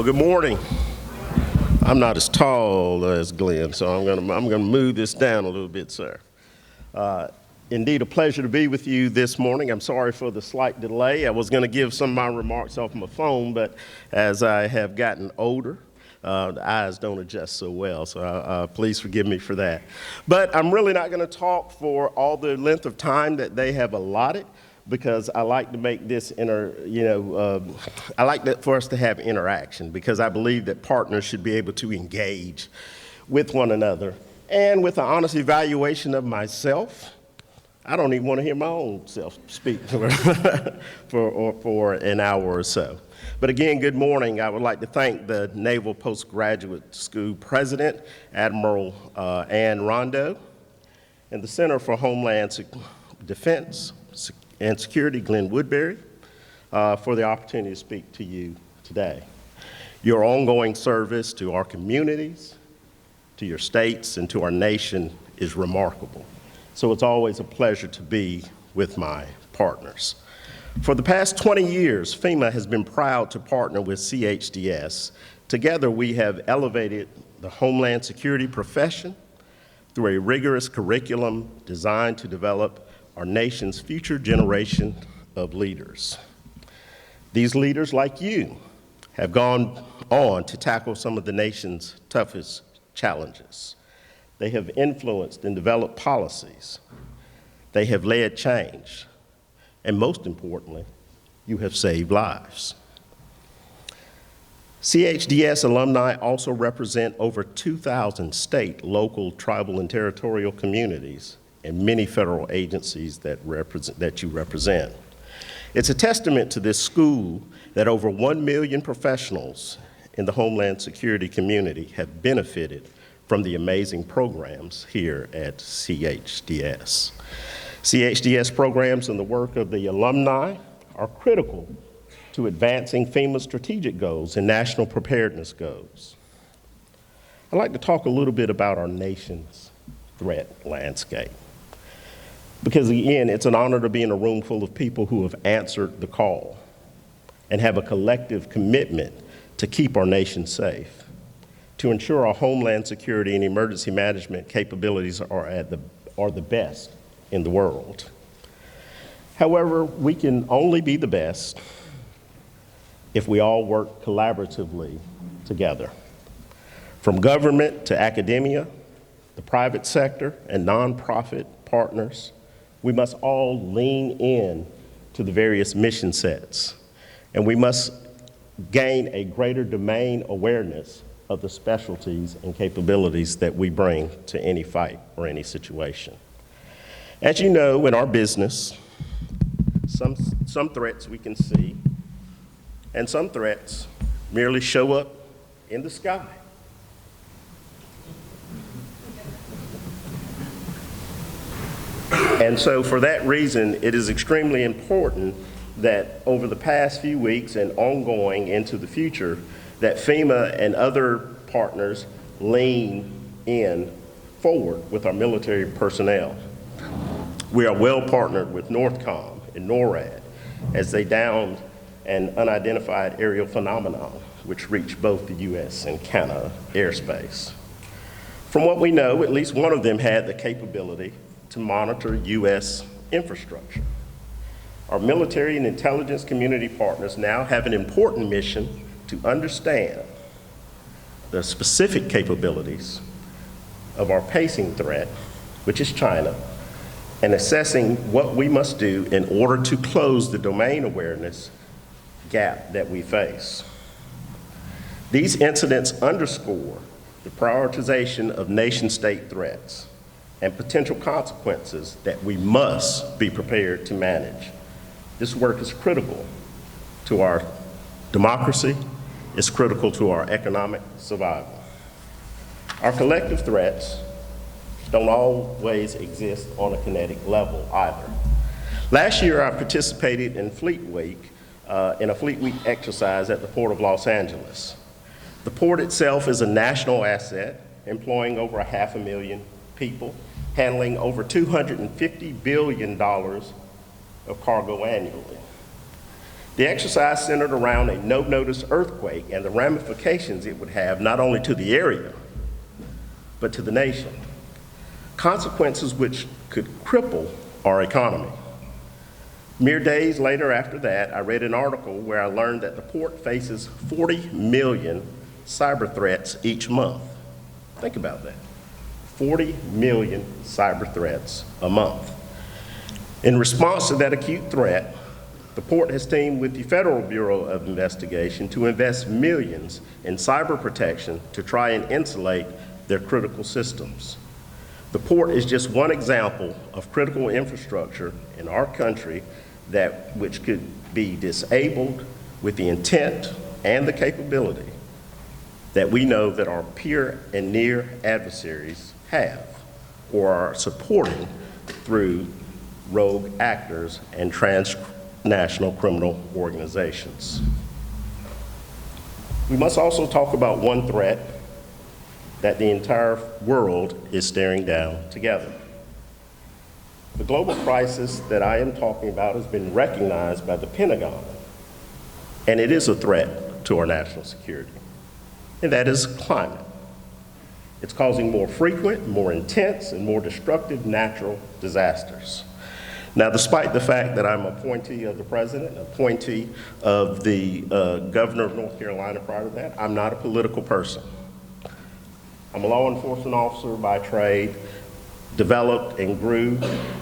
Well, good morning. I'm not as tall as Glenn, so I'm gonna move this down a little bit, sir. Indeed, a pleasure to be with you this morning. I'm sorry for the slight delay. I was gonna give some of my remarks off my phone, but as I have gotten older, the eyes don't adjust so well, so please forgive me for that. But I'm really not gonna talk for all the length of time that they have allotted, because I like to make this I like that for us to have interaction, because I believe that partners should be able to engage with one another. And with an honest evaluation of myself, I don't even want to hear my own self speak for an hour or so. But again, good morning. I would like to thank the Naval Postgraduate School President, Admiral Ann Rondo, and the Center for Homeland Defense and Security, Glenn Woodbury, for the opportunity to speak to you today. Your ongoing service to our communities, to your states, and to our nation is remarkable. So it's always a pleasure to be with my partners. For the past 20 years, FEMA has been proud to partner with CHDS. Together, we have elevated the Homeland Security profession through a rigorous curriculum designed to develop our nation's future generation of leaders. These leaders, like you, have gone on to tackle some of the nation's toughest challenges. They have influenced and developed policies. They have led change. And most importantly, you have saved lives. CHDS alumni also represent over 2,000 state, local, tribal, and territorial communities and many federal agencies that you represent. It's a testament to this school that over 1 million professionals in the Homeland Security community have benefited from the amazing programs here at CHDS. CHDS programs and the work of the alumni are critical to advancing FEMA's strategic goals and national preparedness goals. I'd like to talk a little bit about our nation's threat landscape. Because again, it's an honor to be in a room full of people who have answered the call and have a collective commitment to keep our nation safe, to ensure our homeland security and emergency management capabilities are the best in the world. However, we can only be the best if we all work collaboratively together. From government to academia, the private sector, and nonprofit partners, we must all lean in to the various mission sets, and we must gain a greater domain awareness of the specialties and capabilities that we bring to any fight or any situation. As you know, in our business, some threats we can see, and some threats merely show up in the sky. And so for that reason, it is extremely important that over the past few weeks and ongoing into the future, that FEMA and other partners lean in forward with our military personnel. We are well partnered with NORTHCOM and NORAD as they downed an unidentified aerial phenomenon which reached both the US and Canada airspace. From what we know, at least one of them had the capability to monitor US infrastructure. Our military and intelligence community partners now have an important mission to understand the specific capabilities of our pacing threat, which is China, and assessing what we must do in order to close the domain awareness gap that we face. These incidents underscore the prioritization of nation-state threats and potential consequences that we must be prepared to manage. This work is critical to our democracy, it's critical to our economic survival. Our collective threats don't always exist on a kinetic level either. Last year, I participated in Fleet Week, in a Fleet Week exercise at the Port of Los Angeles. The port itself is a national asset, employing over 500,000 people, handling over $250 billion of cargo annually. The exercise centered around a no-notice earthquake and the ramifications it would have not only to the area, but to the nation. Consequences which could cripple our economy. Mere days later after that, I read an article where I learned that the port faces 40 million cyber threats each month. Think about that. 40 million cyber threats a month. In response to that acute threat, the port has teamed with the Federal Bureau of Investigation to invest millions in cyber protection to try and insulate their critical systems. The port is just one example of critical infrastructure in our country which could be disabled with the intent and the capability that we know that our peer and near adversaries have or are supporting through rogue actors and transnational criminal organizations. We must also talk about one threat that the entire world is staring down together. The global crisis that I am talking about has been recognized by the Pentagon, and it is a threat to our national security, and that is climate. It's causing more frequent, more intense, and more destructive natural disasters. Now, despite the fact that I'm appointee of the president, appointee of the governor of North Carolina prior to that, I'm not a political person. I'm a law enforcement officer by trade, developed and grew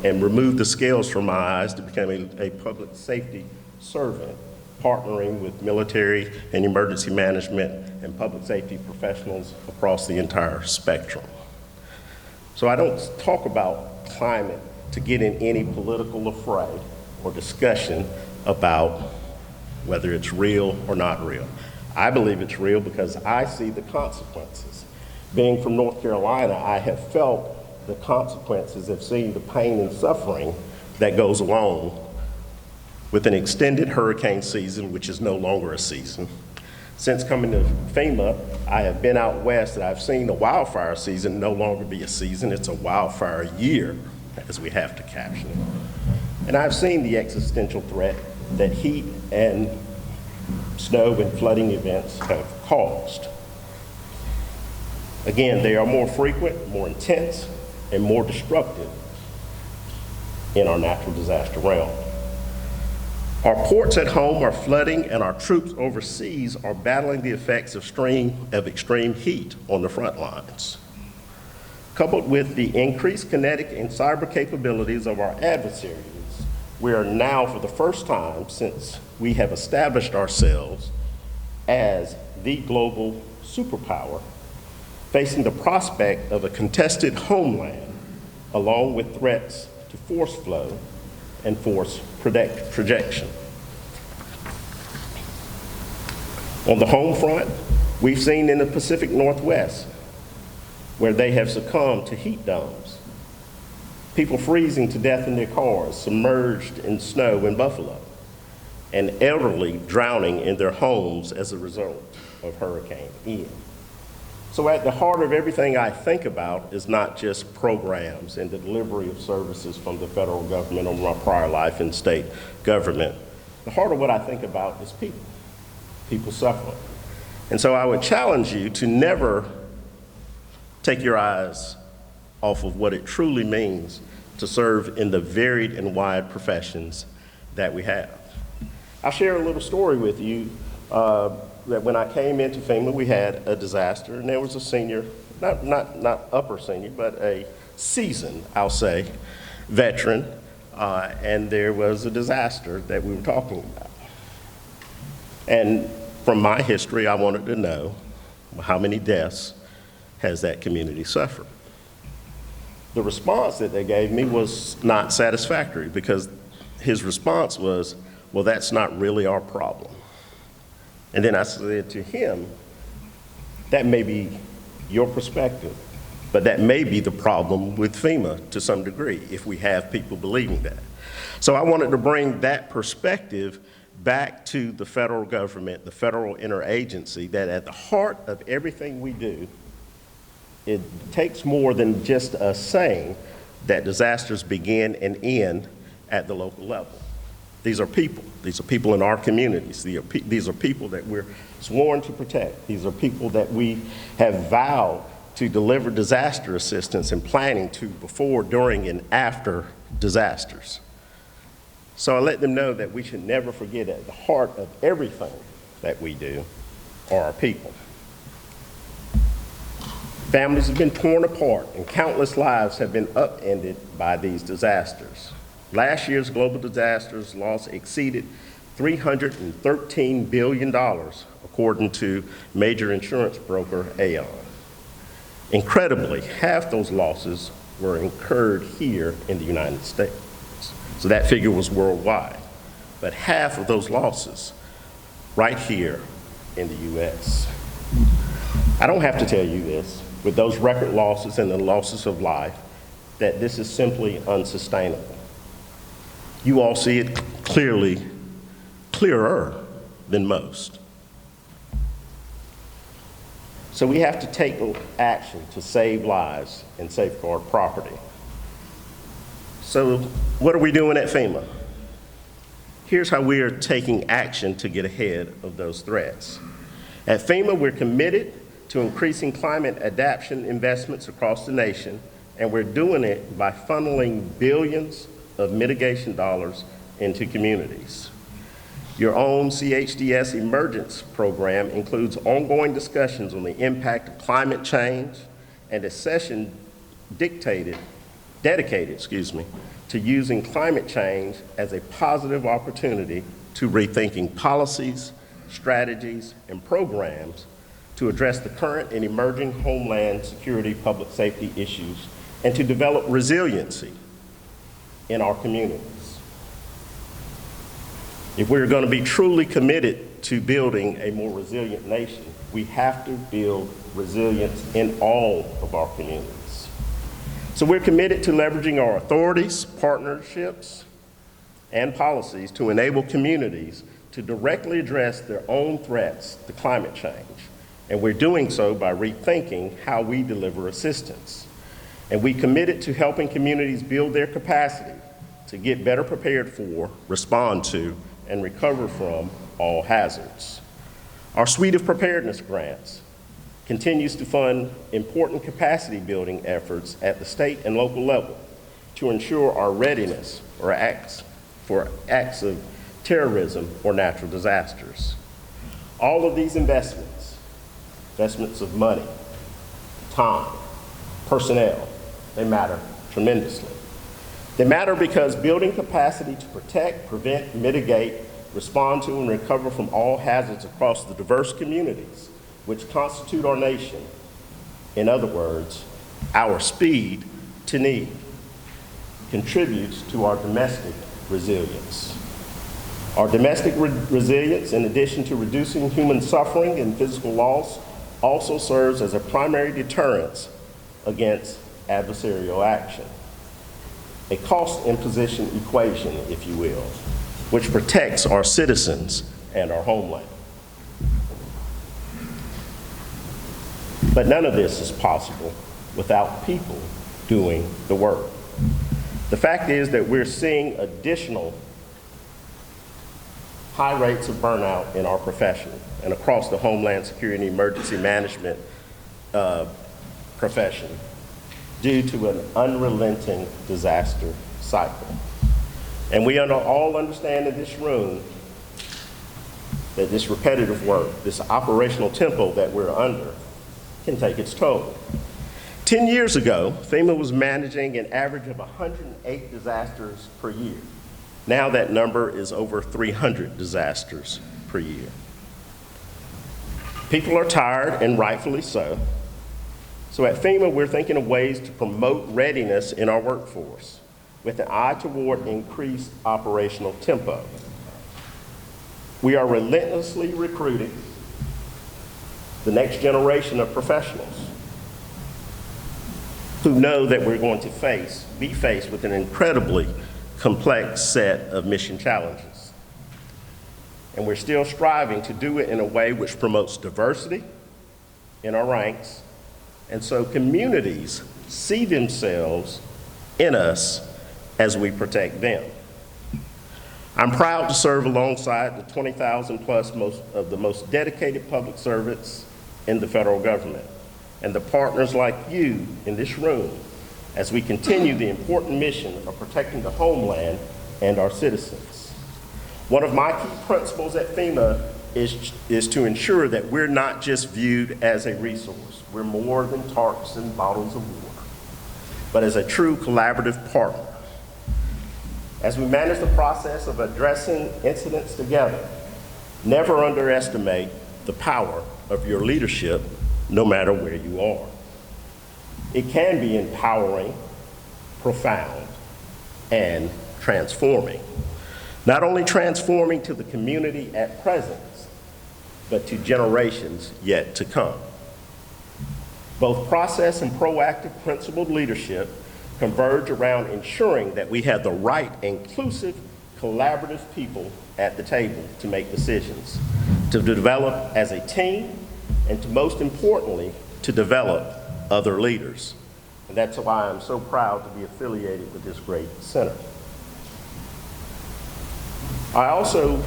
and removed the scales from my eyes to become a public safety servant, partnering with military and emergency management and public safety professionals across the entire spectrum. So I don't talk about climate to get in any political affray or discussion about whether it's real or not real. I believe it's real because I see the consequences. Being from North Carolina, I have felt the consequences, have seen the pain and suffering that goes along with an extended hurricane season, which is no longer a season. Since coming to FEMA, I have been out west and I've seen the wildfire season no longer be a season, it's a wildfire year, as we have to caption it. And I've seen the existential threat that heat and snow and flooding events have caused. Again, they are more frequent, more intense, and more destructive in our natural disaster realm. Our ports at home are flooding, and our troops overseas are battling the effects of extreme heat on the front lines. Coupled with the increased kinetic and cyber capabilities of our adversaries, we are now, for the first time since we have established ourselves as the global superpower, facing the prospect of a contested homeland, along with threats to force flow and force projection. On the home front, we've seen in the Pacific Northwest, where they have succumbed to heat domes, people freezing to death in their cars, submerged in snow in Buffalo, and elderly drowning in their homes as a result of Hurricane Ian. So at the heart of everything I think about is not just programs and the delivery of services from the federal government or my prior life in state government. The heart of what I think about is people suffering. And so I would challenge you to never take your eyes off of what it truly means to serve in the varied and wide professions that we have. I'll share a little story with you that when I came into FEMA, we had a disaster, and there was a senior, not upper senior, but a seasoned, I'll say, veteran, and there was a disaster that we were talking about. And from my history, I wanted to know how many deaths has that community suffered. The response that they gave me was not satisfactory, because his response was, well, that's not really our problem. And then I said to him, that may be your perspective, but that may be the problem with FEMA to some degree, if we have people believing that. So I wanted to bring that perspective back to the federal government, the federal interagency, that at the heart of everything we do, it takes more than just us saying that disasters begin and end at the local level. These are people. These are people in our communities. These are people that we're sworn to protect. These are people that we have vowed to deliver disaster assistance and planning to before, during, and after disasters. So I let them know that we should never forget at the heart of everything that we do are our people. Families have been torn apart and countless lives have been upended by these disasters. Last year's global disasters loss exceeded $313 billion, according to major insurance broker Aon. Incredibly, half those losses were incurred here in the United States. So that figure was worldwide. But half of those losses right here in the US. I don't have to tell you this, with those record losses and the losses of life, that this is simply unsustainable. You all see it clearly, clearer than most. So we have to take action to save lives and safeguard property. So what are we doing at FEMA? Here's how we are taking action to get ahead of those threats. At FEMA, we're committed to increasing climate adaptation investments across the nation, and we're doing it by funneling billions of mitigation dollars into communities. Your own CHDS Emergence program includes ongoing discussions on the impact of climate change and a session dedicated to using climate change as a positive opportunity to rethinking policies, strategies, and programs to address the current and emerging homeland security public safety issues and to develop resiliency in our communities. If we're going to be truly committed to building a more resilient nation, we have to build resilience in all of our communities. So we're committed to leveraging our authorities, partnerships, and policies to enable communities to directly address their own threats to climate change. And we're doing so by rethinking how we deliver assistance. And we committed to helping communities build their capacity to get better prepared for, respond to, and recover from all hazards. Our suite of preparedness grants continues to fund important capacity building efforts at the state and local level to ensure our readiness for acts of terrorism or natural disasters. All of these investments of money, time, personnel, they matter tremendously. They matter because building capacity to protect, prevent, mitigate, respond to, and recover from all hazards across the diverse communities which constitute our nation, in other words, our speed to need, contributes to our domestic resilience. Our domestic resilience, in addition to reducing human suffering and physical loss, also serves as a primary deterrence against adversarial action. A cost imposition equation, if you will, which protects our citizens and our homeland. But none of this is possible without people doing the work. The fact is that we're seeing additional high rates of burnout in our profession and across the Homeland Security and Emergency Management profession due to an unrelenting disaster cycle. And we all understand in this room that this repetitive work, this operational tempo that we're under, can take its toll. 10 years ago, FEMA was managing an average of 108 disasters per year. Now that number is over 300 disasters per year. People are tired, and rightfully so. So at FEMA, we're thinking of ways to promote readiness in our workforce with an eye toward increased operational tempo. We are relentlessly recruiting the next generation of professionals who know that we're going to be faced with an incredibly complex set of mission challenges. And we're still striving to do it in a way which promotes diversity in our ranks, and so communities see themselves in us as we protect them. I'm proud to serve alongside the 20,000 plus of the most dedicated public servants in the federal government and the partners like you in this room as we continue the important mission of protecting the homeland and our citizens. One of my key principles at FEMA is to ensure that we're not just viewed as a resource. We're more than tarps and bottles of water, but as a true collaborative partner. As we manage the process of addressing incidents together, never underestimate the power of your leadership, no matter where you are. It can be empowering, profound, and transforming. Not only transforming to the community at present, but to generations yet to come. Both process and proactive principled leadership converge around ensuring that we have the right, inclusive, collaborative people at the table to make decisions, to develop as a team, and to most importantly, to develop other leaders. And that's why I'm so proud to be affiliated with this great center. I also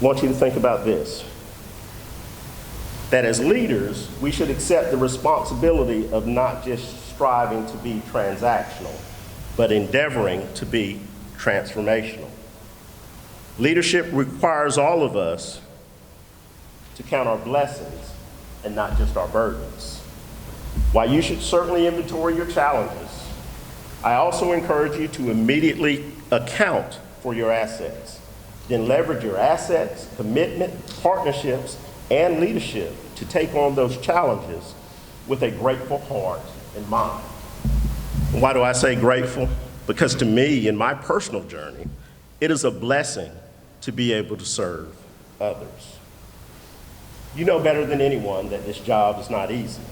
want you to think about this, that as leaders, we should accept the responsibility of not just striving to be transactional, but endeavoring to be transformational. Leadership requires all of us to count our blessings and not just our burdens. While you should certainly inventory your challenges, I also encourage you to immediately account for your assets. Then leverage your assets, commitment, partnerships, and leadership to take on those challenges with a grateful heart in mind. And why do I say grateful? Because to me, in my personal journey, it is a blessing to be able to serve others. You know better than anyone that this job is not easy.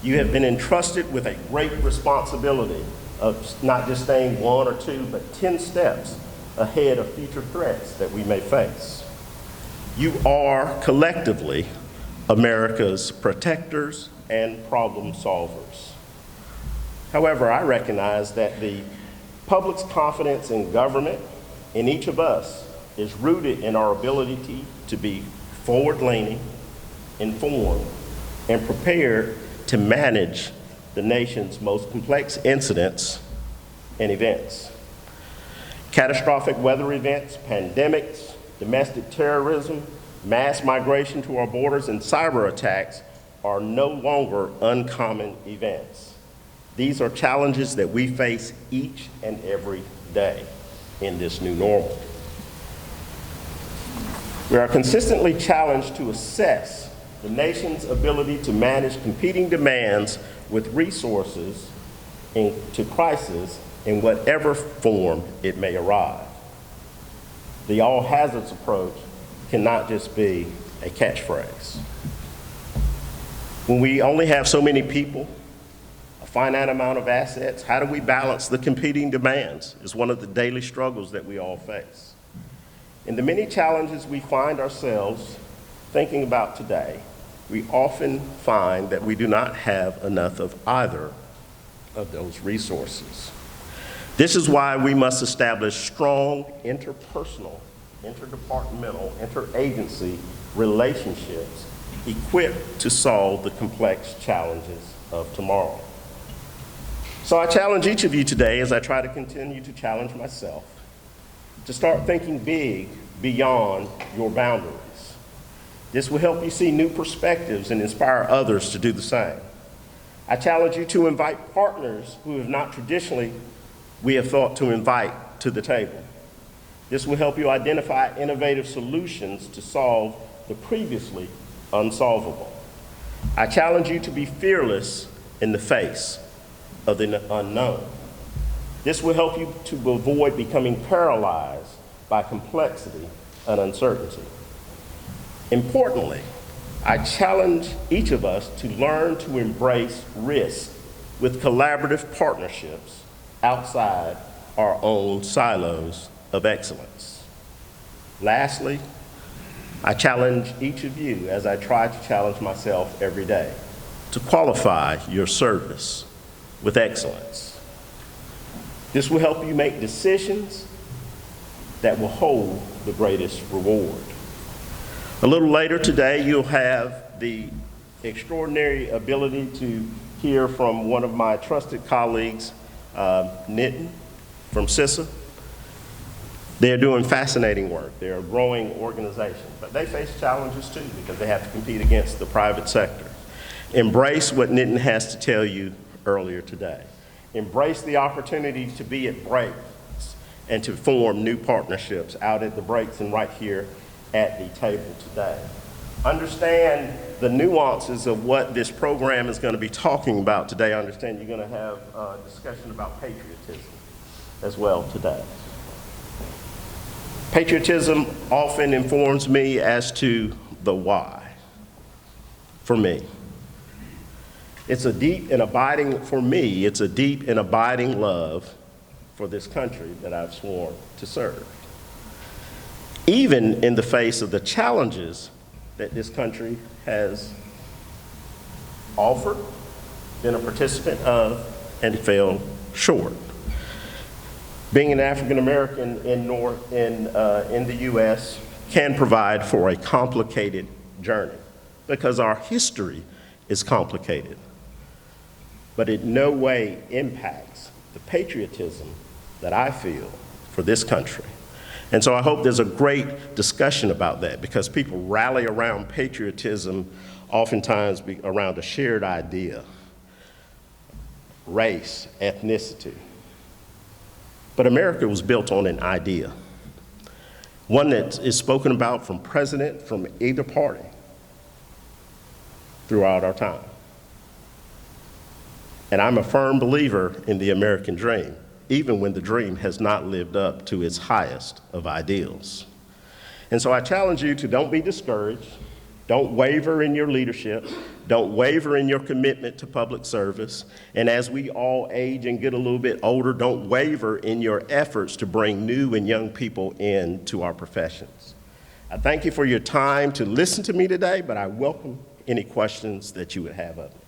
You have been entrusted with a great responsibility of not just staying 1 or 2, but 10 steps ahead of future threats that we may face. You are collectively America's protectors and problem solvers. However, I recognize that the public's confidence in government, in each of us, is rooted in our ability to be forward-leaning, informed, and prepared to manage the nation's most complex incidents and events. Catastrophic weather events, pandemics, domestic terrorism, mass migration to our borders, and cyber attacks are no longer uncommon events. These are challenges that we face each and every day in this new normal. We are consistently challenged to assess the nation's ability to manage competing demands with resources to crisis in whatever form it may arrive. The all hazards approach cannot just be a catchphrase. When we only have so many people, a finite amount of assets, how do we balance the competing demands is one of the daily struggles that we all face. In the many challenges we find ourselves thinking about today, we often find that we do not have enough of either of those resources. This is why we must establish strong interpersonal, interdepartmental, interagency relationships equipped to solve the complex challenges of tomorrow. So I challenge each of you today, as I try to continue to challenge myself, to start thinking big beyond your boundaries. This will help you see new perspectives and inspire others to do the same. I challenge you to invite partners who have not traditionally we have thought to invite to the table. This will help you identify innovative solutions to solve the previously unsolvable. I challenge you to be fearless in the face of the unknown. This will help you to avoid becoming paralyzed by complexity and uncertainty. Importantly, I challenge each of us to learn to embrace risk with collaborative partnerships outside our own silos of excellence. Lastly, I challenge each of you, as I try to challenge myself every day, to qualify your service with excellence. This will help you make decisions that will hold the greatest reward. A little later today, you'll have the extraordinary ability to hear from one of my trusted colleagues, Nitin from CISA. They're doing fascinating work. They're a growing organization, but they face challenges too because they have to compete against the private sector. Embrace what Nitin has to tell you earlier today. Embrace the opportunity to be at breaks and to form new partnerships out at the breaks and right here at the table today. Understand the nuances of what this program is going to be talking about today. I understand you're going to have a discussion about patriotism as well today. Patriotism often informs me as to the why for me. It's a deep and abiding, for me, it's a deep and abiding love for this country that I've sworn to serve. Even in the face of the challenges that this country has offered, been a participant of, and fell short. Being an African American in the U.S. can provide for a complicated journey because our history is complicated, but it in no way impacts the patriotism that I feel for this country. And so I hope there's a great discussion about that because people rally around patriotism oftentimes around a shared idea, race, ethnicity. But America was built on an idea, one that is spoken about from president, from either party throughout our time. And I'm a firm believer in the American dream, even when the dream has not lived up to its highest of ideals. And so I challenge you to don't be discouraged, don't waver in your leadership, don't waver in your commitment to public service, and as we all age and get a little bit older, don't waver in your efforts to bring new and young people into our professions. I thank you for your time to listen to me today, but I welcome any questions that you would have of me.